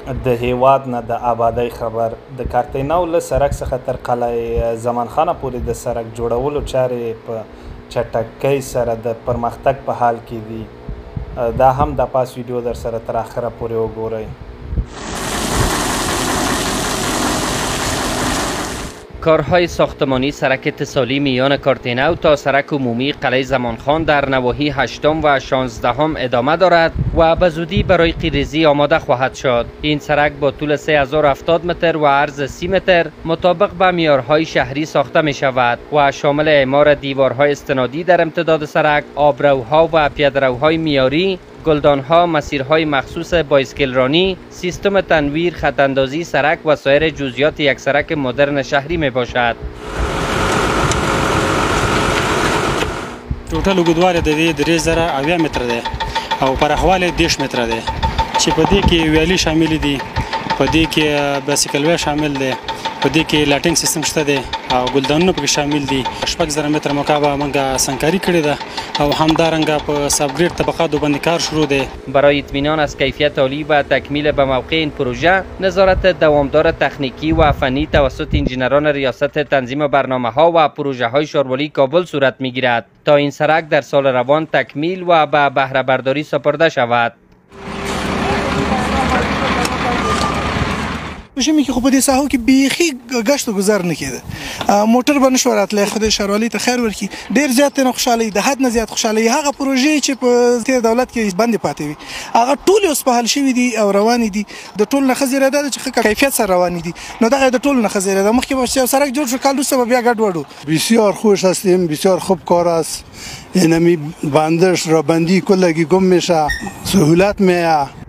د هیواد نه د آبادۍ خبر د کارتینو له سړک څخه تر قلعه زمان خانه پورې د سړک جوړولو چارې په چټکۍ سره د پرمختګ په حال کې دي. دا هم د پاس ویډیو در سره تر آخره پورې وګورئ. کارهای ساختمانی سرک اتصالی میان کارتینو تا سرک عمومی قلعه زمانخان در نواحی 8 و 16 ادامه دارد و به زودی برای قیریزی آماده خواهد شد. این سرک با طول 3070 متر و عرض 30 متر مطابق به معیارهای شهری ساخته می شود و شامل اعمار دیوارهای استنادی در امتداد سرک، آبروها و پیاده‌روهای معیاری، گلدانها، مسیرهای مخصوص بایسکلرانی، سیستم تنویر، خطاندازی سرک و سایر جزئیات یک سرک مدرن شهری می باشد. ټوټل اوږدوالی د دې 3080 متره دی او پراخوالی 10 متره دی چې په دې کې ویالي شامل دي، په دې کې بایسکلوی شامل دی، په دې کې لاټینګ سیستم شته دی او ګلدانونه پکې شامل دي. 6000 متره مکعب موږ سنګکاري کړې ده او همدارنګه په سابګریډ طبقاتو باندې کار شروع دی. برای اطمینان از کیفیت عالی و تکمیل به موقع این پروژه، نظارت دوامدار تکنیکی و فنی توسط انجینران ریاست تنظیم برنامه‌ها و پروژه‌های شارولی کابل صورت می‌گیرد تا این سرک در سال روان تکمیل و به بهره برداری سپرده شود. ژمي کې خو په دې ساحو کې بیخي ګشت و ګذر نه کېده، موټر به نشو راتلی. خدای شاروالۍ ته خیر ورکړي، ډېر زیات نه خوشحاله د حد نه زیات خوشحاله. هغه پروژې چې په تېر دولت کې بندې پاتې وي هغه ټولې اوس په حل شوي دي او روانې دي. د ټولو نه ښه زیری دا ده چې ښه کیفیت سره روانې دي، نو دغه د ټولو نه ښه زیری ده. مخکې به یو سرک جوړ شو، کال وروسته به بیا ګډوډ و. بسیار خوش هستیم، بسیار خوب کار است. اینمی بندش را بندی کلگی گم میشه، سهولت میه.